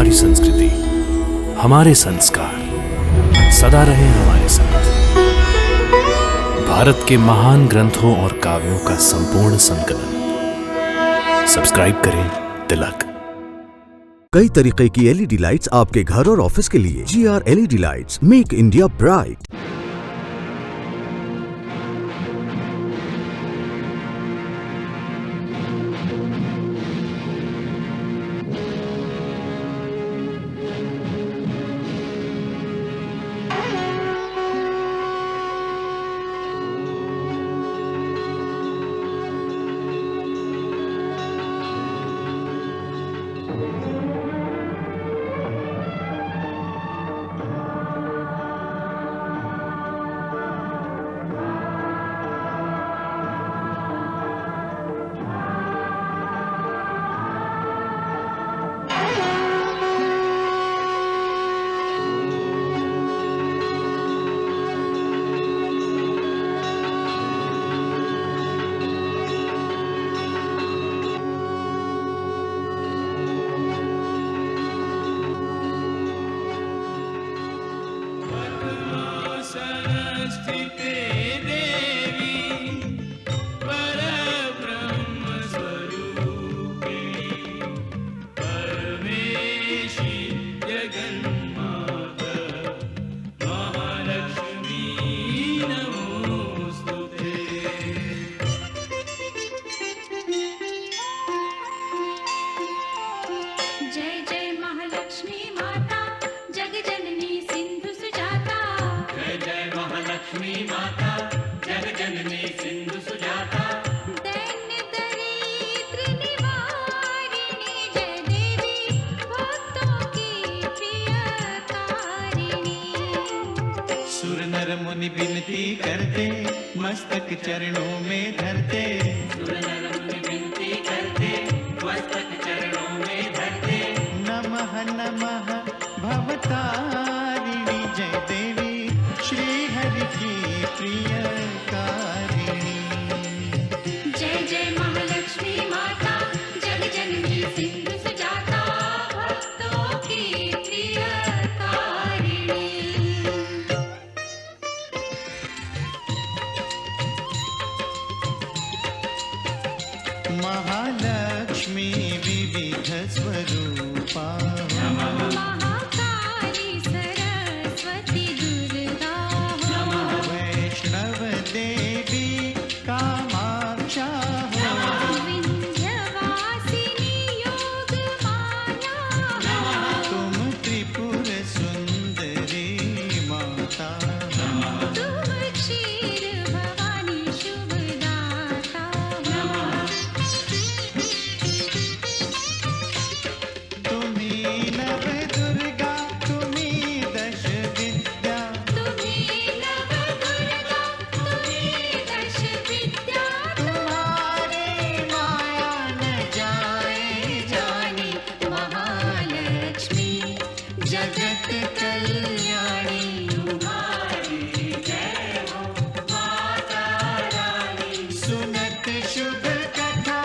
हमारी संस्कृति, हमारे संस्कार सदा रहे हमारे साथ। भारत के महान ग्रंथों और काव्यों का संपूर्ण संकलन। सब्सक्राइब करें तिलक। कई तरीके की एलईडी लाइट्स आपके घर और ऑफिस के लिए। GR LED lights, make India bright. मुनि विनती करते, मस्तक चरणों में धरते। सुर नर मुनि विनती करते, मस्तक चरणों में धरते। नमः नमः भवतारिणी जय देवी, श्री हरि की प्रियकारिणी। जय जय महालक्ष्मी माता, जग जननी सिंधु सुजाता, भक्तों की प्रियकारिणी। महालक्ष्मी विविध स्वरूपा, महाकाली सरस्वती दुर्गा, वैष्णव देवी कामाक्षा, विंध्यवासिनी योग माया, तुम त्रिपुर सुंदरी माता। तुम क्षीर भवानी शुभदाता। तुम्ही नव दुर्गा, तुम्ही दश विद्या, तुम्ही नव दुर्गा, तुम्ही दश विद्या, तुम्हारी माया न जाए जानी। महालक्ष्मी जगत कल्याणी। तुम्हारी जय हो माता रानी। सुनत शुभ कथा,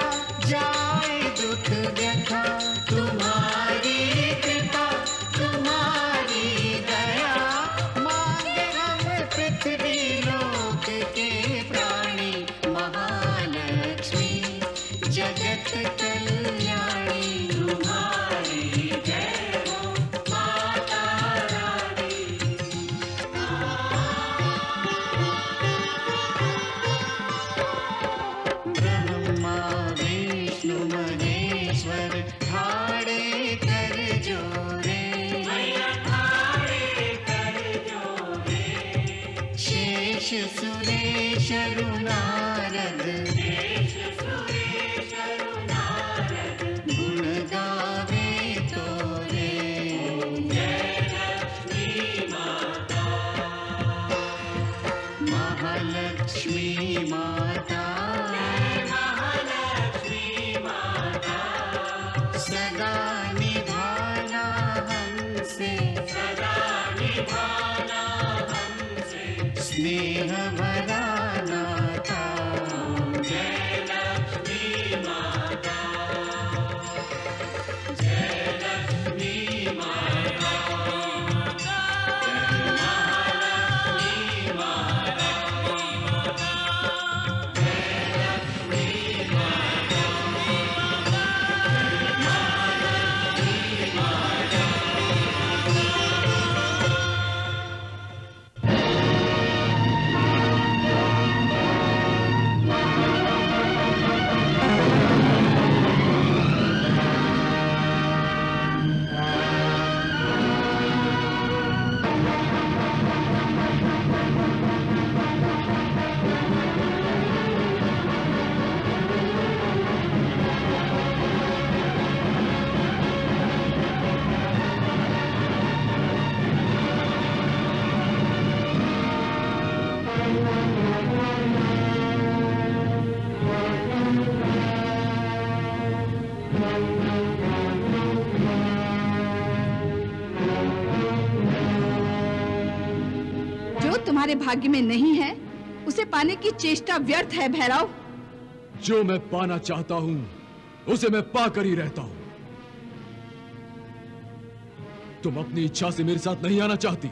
जाए दुख व्यथा। तुम्हारी कृपा, तुम्हारी दया, मांगे हम पृथ्वी लोक के प्राणी। महालक्ष्मी जगत कल्याणी। तुम्हारी जय हो माता रानी। ब्रह्मा विष्णु महेश्वर, ठाड़े कर जोरे। शेष सुरेश नारद, गुण गावे तोरे। महालक्ष्मी माता, सदा निभाना हमसे, स्नेह भरा नाता। जय लक्ष्मी माता, जय लक्ष्मी तुम्हारे भाग्य में नहीं है उसे पाने की चेष्टा व्यर्थ है भैरव। जो मैं पाना चाहता हूं उसे मैं पाकर ही रहता हूं। तुम अपनी इच्छा से मेरे साथ नहीं आना चाहती,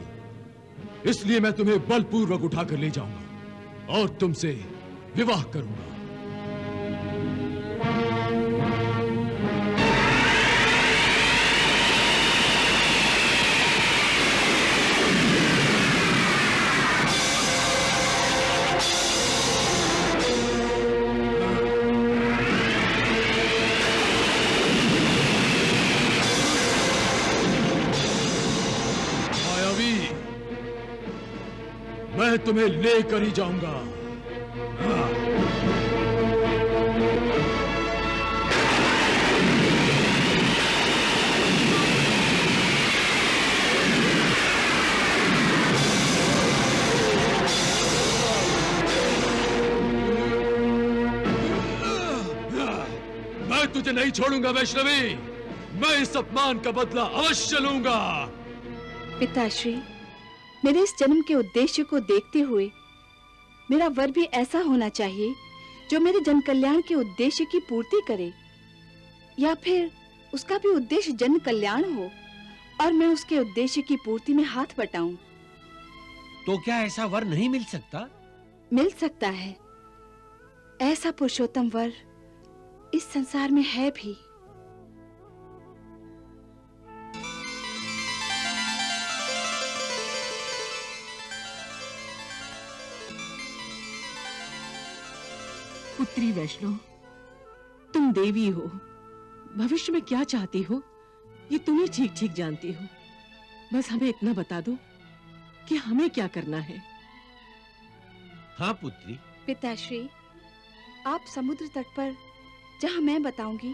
इसलिए मैं तुम्हें बलपूर्वक उठाकर ले जाऊंगा और तुमसे विवाह करूंगा। मैं तुम्हें लेकर ही जाऊंगा। मैं तुझे नहीं छोड़ूंगा वैष्णवी, मैं इस अपमान का बदला अवश्य लूंगा। पिताश्री, मेरे इस जन्म के उद्देश्य को देखते हुए मेरा वर भी ऐसा होना चाहिए जो मेरे जन कल्याण के उद्देश्य की पूर्ति करे, या फिर उसका भी उद्देश्य जन कल्याण हो और मैं उसके उद्देश्य की पूर्ति में हाथ बटाऊं। तो क्या ऐसा वर नहीं मिल सकता? मिल सकता है। ऐसा पुरुषोत्तम वर इस संसार में है भी। पुत्री वैष्णो, तुम देवी हो, भविष्य में क्या चाहती हो ये तुम ही ठीक ठीक जानती हो। बस हमें इतना बता दो कि हमें क्या करना है। हाँ पुत्री। पिताश्री, आप समुद्र तट पर जहाँ मैं बताऊंगी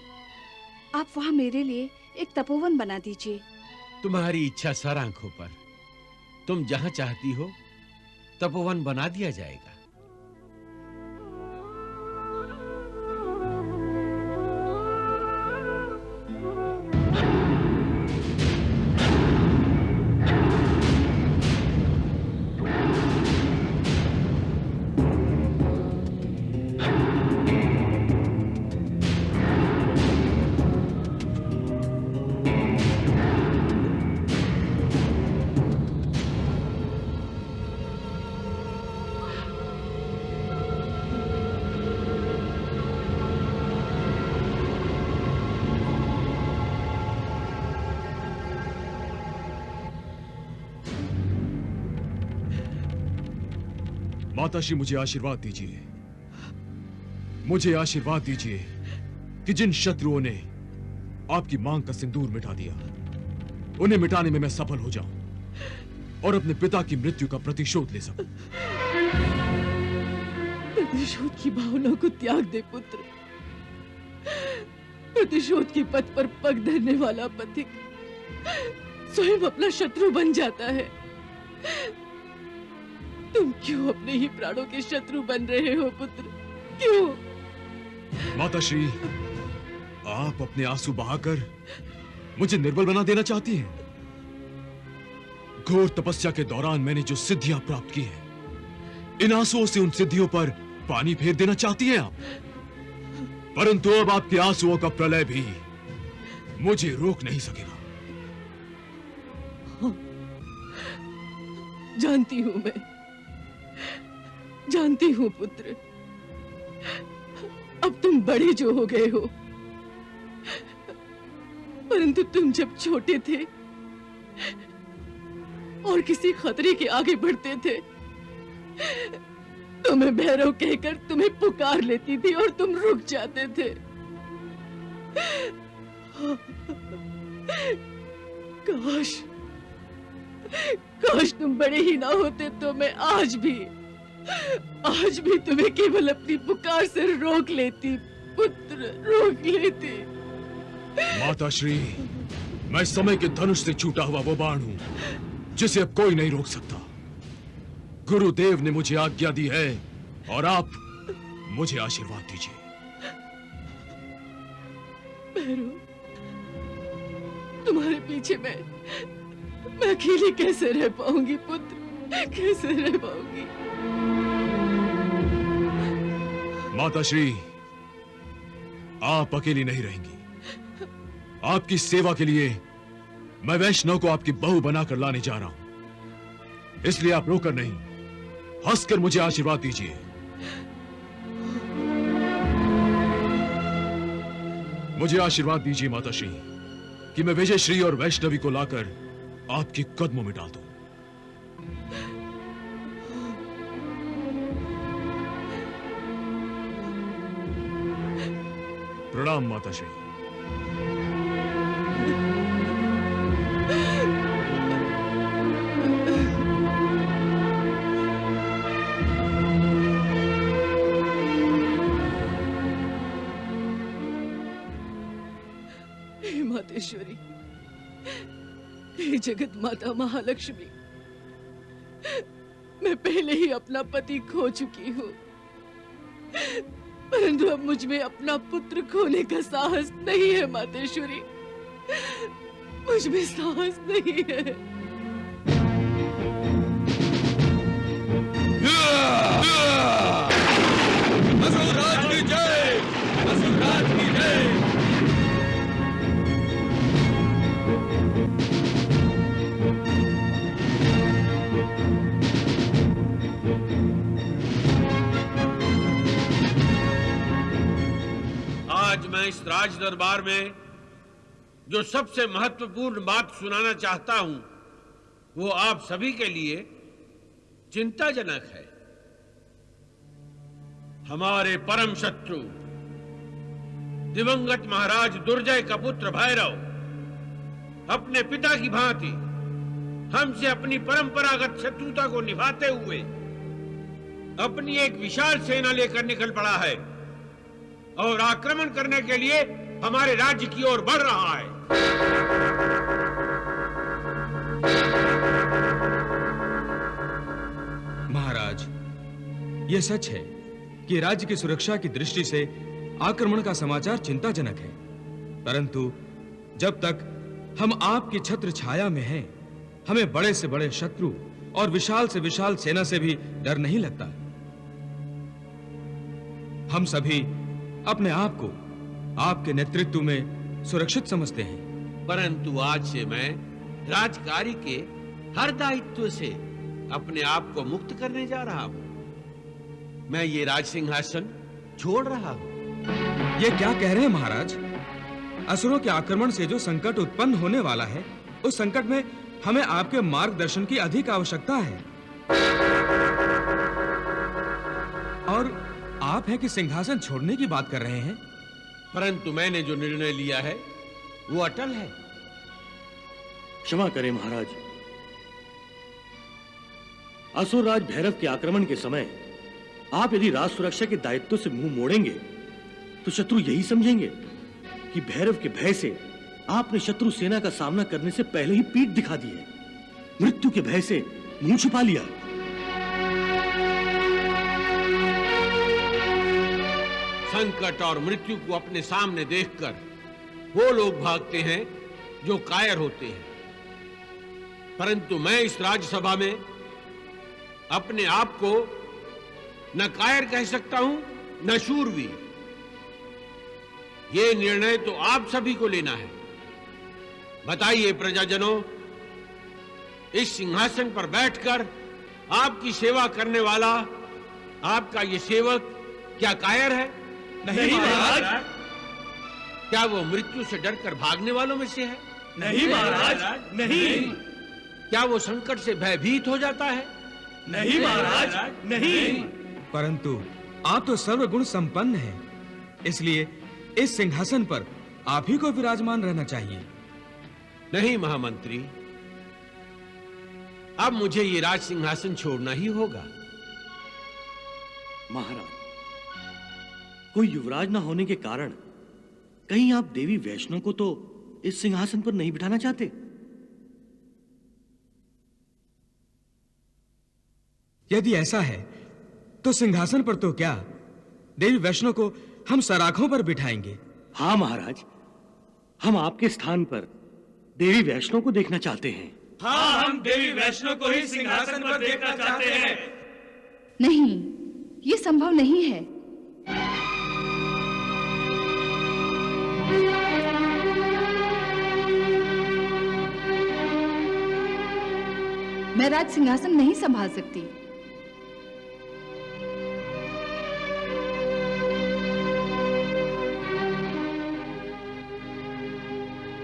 आप वहाँ मेरे लिए एक तपोवन बना दीजिए। तुम्हारी इच्छा सर आंखों पर। तुम जहाँ चाहती हो तपोवन बना दिया जाएगा। माताश्री, मुझे आशीर्वाद दीजिए, मुझे आशीर्वाद दीजिए कि जिन शत्रुओं ने आपकी मांग का सिंदूर मिटा दिया उन्हें मिटाने में मैं सफल हो जाऊं और अपने पिता की मृत्यु का प्रतिशोध ले सकूं। प्रतिशोध की भावना को त्याग दे पुत्र। प्रतिशोध के पथ पर पग धरने वाला पथिक स्वयं अपना शत्रु बन जाता है। तुम क्यों अपने ही प्राणों के शत्रु बन रहे हो पुत्र? क्यों? माताश्री, आप अपने आंसू बहाकर मुझे निर्बल बना देना चाहती हैं। घोर तपस्या के दौरान मैंने जो सिद्धियां प्राप्त की हैं, इन आंसुओं से उन सिद्धियों पर पानी फेर देना चाहती हैं आप। परंतु अब आपके आंसुओं का प्रलय भी मुझे रोक नहीं सकेगा। जानती हूं मैं, जानती हूं पुत्र। अब तुम बड़े जो हो गए हो, परंतु तुम जब छोटे थे और किसी खतरे के आगे बढ़ते थे तो मैं भैरव कहकर तुम्हें पुकार लेती थी और तुम रुक जाते थे। काश काश तुम बड़े ही ना होते तो मैं आज भी तुम्हें केवल अपनी पुकार से रोक लेती पुत्र, रोक लेती। माताश्री, मैं समय के धनुष से छूटा हुआ वो बाण हूं जिसे अब कोई नहीं रोक सकता। गुरुदेव ने मुझे आज्ञा दी है और आप मुझे आशीर्वाद दीजिए। भैरव, तुम्हारे पीछे मैं अकेली कैसे रह पाऊंगी पुत्र? कैसे रह पाऊंगी? माताश्री, आप अकेली नहीं रहेंगी। आपकी सेवा के लिए मैं वैष्णव को आपकी बहू बनाकर लाने जा रहा हूं। इसलिए आप रोकर नहीं, हंसकर मुझे आशीर्वाद दीजिए। मुझे आशीर्वाद दीजिए माताश्री कि मैं विजयश्री और वैष्णवी को लाकर आपके कदमों में डाल दूं। प्रणाम माताश्री। हे मातेश्वरी, हे जगत माता महालक्ष्मी, मैं पहले ही अपना पति खो चुकी हूँ, परंतु अब मुझ में अपना पुत्र खोने का साहस नहीं है मातेश्वरी, मुझ में साहस नहीं है। असुरराज की जय! असुरराज की जय! आज मैं इस राज दरबार में जो सबसे महत्वपूर्ण बात सुनाना चाहता हूं, वो आप सभी के लिए चिंताजनक है। हमारे परम शत्रु दिवंगत महाराज दुर्जय का पुत्र भैरव अपने पिता की भांति हमसे अपनी परंपरागत शत्रुता को निभाते हुए अपनी एक विशाल सेना लेकर निकल पड़ा है और आक्रमण करने के लिए हमारे राज्य की ओर बढ़ रहा है। महाराज, यह सच है कि राज्य की सुरक्षा की दृष्टि से आक्रमण का समाचार चिंताजनक है, परंतु जब तक हम आपकी छत्र छाया में हैं, हमें बड़े से बड़े शत्रु और विशाल से विशाल सेना से भी डर नहीं लगता। हम सभी अपने आप को आपके नेतृत्व में सुरक्षित समझते हैं। परंतु आज से मैं राजकार्य के हर दायित्व से अपने आप को मुक्त करने जा रहा हूं। मैं ये राज सिंहासन छोड़ रहा हूं। ये क्या कह रहे हैं महाराज? असुरों के आक्रमण से जो संकट उत्पन्न होने वाला है, उस संकट में हमें आपके मार्गदर्शन की अधिक आवश्यकता है। और आप हैं कि सिंहासन छोड़ने की बात कर रहे हैं? परंतु मैंने जो निर्णय लिया है वो अटल है। क्षमा करें महाराज, असुरराज भैरव के आक्रमण के समय आप यदि राज सुरक्षा के दायित्व से मुंह मोड़ेंगे तो शत्रु यही समझेंगे कि भैरव के भय से आपने शत्रु सेना का सामना करने से पहले ही पीठ दिखा दी है, मृत्यु के भय से मुंह छुपा लिया। संकट और मृत्यु को अपने सामने देखकर वो लोग भागते हैं जो कायर होते हैं, परंतु मैं इस राज्यसभा में अपने आप को न कायर कह सकता हूं न शूरवीर। ये निर्णय तो आप सभी को लेना है। बताइए प्रजाजनों, इस सिंहासन पर बैठकर आपकी सेवा करने वाला आपका ये सेवक क्या कायर है? नहीं महाराज। क्या वो मृत्यु से डरकर भागने वालों में से है? नहीं महाराज, नहीं। क्या वो संकट से भयभीत हो जाता है? नहीं महाराज, नहीं। परंतु आप तो सर्वगुण संपन्न हैं, इसलिए इस सिंहासन पर आप ही को विराजमान रहना चाहिए। नहीं महामंत्री, अब मुझे ये राज सिंहासन छोड़ना ही होगा। महाराज, कोई युवराज न होने के कारण कहीं आप देवी वैष्णव को तो इस सिंहासन पर नहीं बिठाना चाहते? यदि ऐसा है तो सिंहासन पर तो क्या, देवी वैष्णव को हम सराखों पर बिठाएंगे। हाँ महाराज, हम आपके स्थान पर देवी वैष्णव को देखना चाहते हैं। हाँ, हम देवी वैष्णो को ही सिंहासन पर देखना चाहते हैं। नहीं, ये संभव नहीं है। मैं राज सिंहासन नहीं संभाल सकती।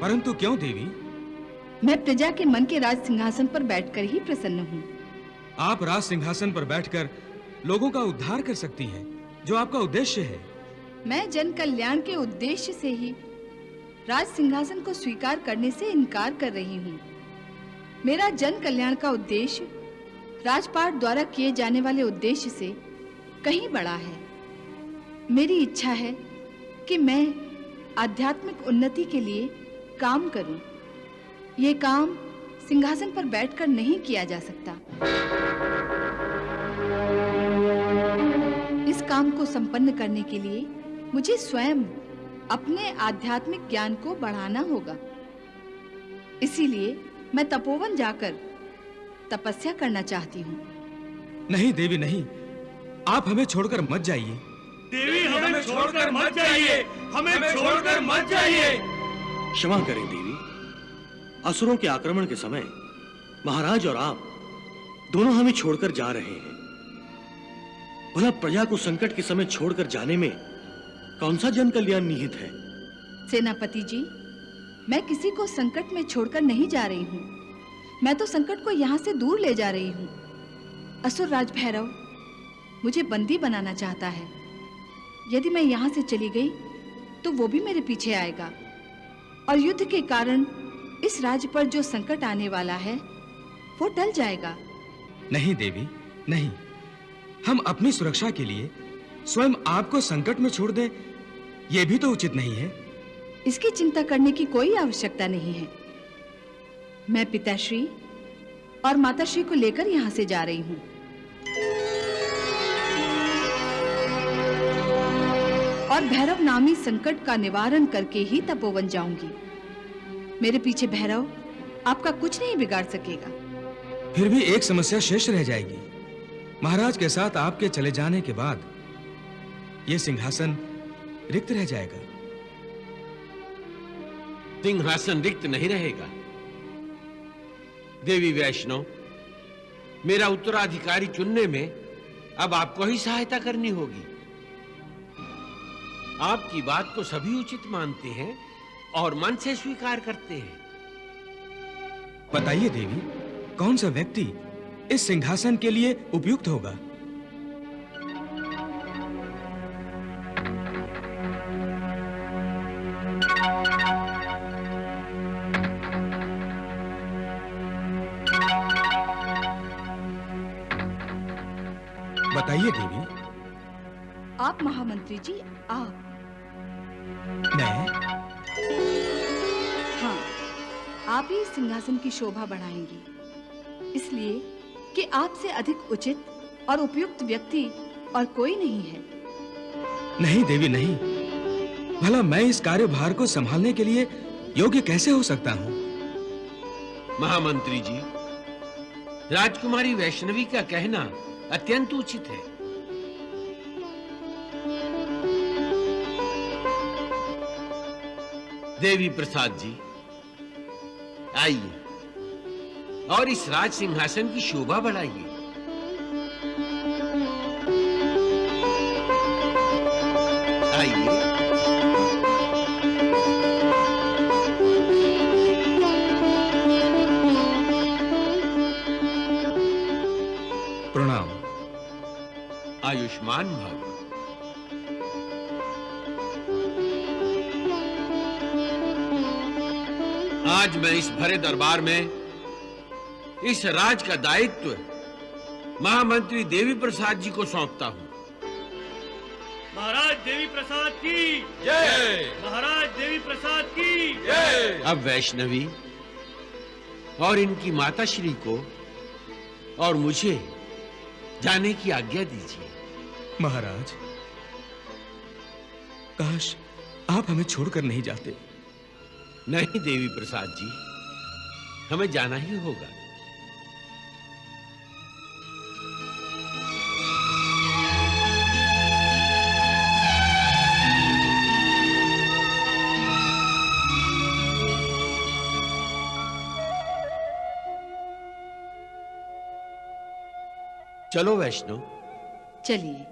परंतु क्यों देवी? मैं प्रजा के मन के राज सिंहासन पर बैठकर ही प्रसन्न हूँ। आप राज सिंहासन पर बैठकर लोगों का उद्धार कर सकती हैं, जो आपका उद्देश्य है। मैं जन कल्याण के उद्देश्य से ही राज सिंहासन को स्वीकार करने से इनकार कर रही हूँ। मेरा जन कल्याण का उद्देश्य राजपाट द्वारा किए जाने वाले उद्देश्य से कहीं बड़ा है। मेरी इच्छा है कि मैं आध्यात्मिक उन्नति के लिए काम करूं। ये काम सिंहासन पर बैठकर नहीं किया जा सकता। इस काम को संपन्न करने के लिए मुझे स्वयं अपने आध्यात्मिक ज्ञान को बढ़ाना होगा। इसीलिए मैं तपोवन जाकर तपस्या करना चाहती हूँ। नहीं देवी नहीं, आप हमें छोड़कर मत जाइए। देवी हमें छोड़कर मत जाइए, हमें छोड़कर मत जाइए। क्षमा करें देवी, असुरों के आक्रमण के समय महाराज और आप दोनों हमें छोड़कर जा रहे हैं। भला प्रजा को संकट के समय छोड़कर जाने में कौन सा जन कल्याण निहित है? सेनापति जी, मैं किसी को संकट में छोड़कर नहीं जा रही हूँ। मैं तो संकट को यहाँ से दूर ले जा रही हूँ। असुर राज भैरव मुझे बंदी बनाना चाहता है। यदि मैं यहाँ से चली गई तो वो भी मेरे पीछे आएगा और युद्ध के कारण इस राज्य पर जो संकट आने वाला है वो टल जाएगा। नहीं देवी नहीं, हम अपनी सुरक्षा के लिए स्वयं आपको संकट में छोड़ दें, यह भी तो उचित नहीं है। इसकी चिंता करने की कोई आवश्यकता नहीं है। मैं पिताश्री और माताश्री को लेकर यहाँ से जा रही हूँ। और भैरव नामी संकट का निवारण करके ही तपोवन जाऊंगी। मेरे पीछे भैरव आपका कुछ नहीं बिगाड़ सकेगा। फिर भी एक समस्या शेष रह जाएगी। महाराज के साथ आपके चले जाने के बाद यह सिंहासन रिक्त रह जाएगा। सिंहासन रिक्त नहीं रहेगा। देवी वैष्णो, मेरा उत्तराधिकारी चुनने में अब आपको ही सहायता करनी होगी। आपकी बात को सभी उचित मानते हैं और मन से स्वीकार करते हैं। बताइए देवी, कौन सा व्यक्ति इस सिंहासन के लिए उपयुक्त होगा? बताइए देवी। आप महामंत्री जी, आप। मैं? हाँ, आप ही सिंहासन की शोभा बढ़ाएंगी, इसलिए कि आपसे अधिक उचित और उपयुक्त व्यक्ति और कोई नहीं है। नहीं देवी नहीं, भला मैं इस कार्यभार को संभालने के लिए योग्य कैसे हो सकता हूँ? महामंत्री जी, राजकुमारी वैष्णवी का कहना अत्यंत उचित है। देवी प्रसाद जी, आइए और इस राज सिंहासन की शोभा बढ़ाइए। आइए। प्रणाम। आयुष्मान भव। आज मैं इस भरे दरबार में इस राज का दायित्व महामंत्री देवी प्रसाद जी को सौंपता हूं। महाराज देवी प्रसाद की जय। महाराज देवी प्रसाद की जय। अब वैष्णवी और इनकी माताश्री को और मुझे जाने की आज्ञा दीजिए। महाराज, काश आप हमें छोड़कर नहीं जाते। नहीं देवी प्रसाद जी, हमें जाना ही होगा। चलो वैष्णो। चलिए।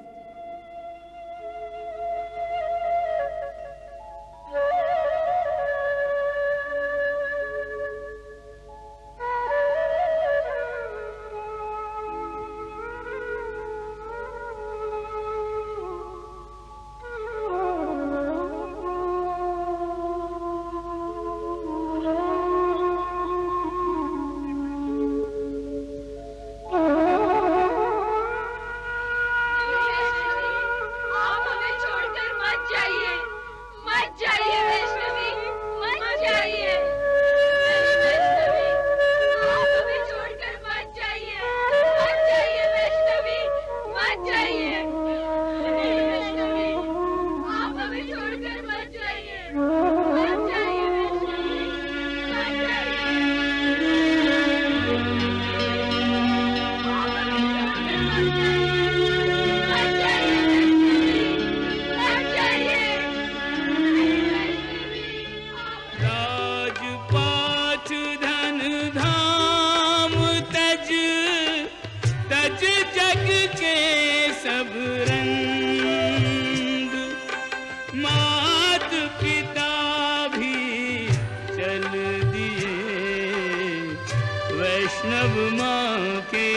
वैष्णव माँ के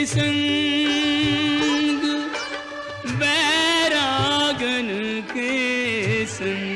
संग बैरागन के संग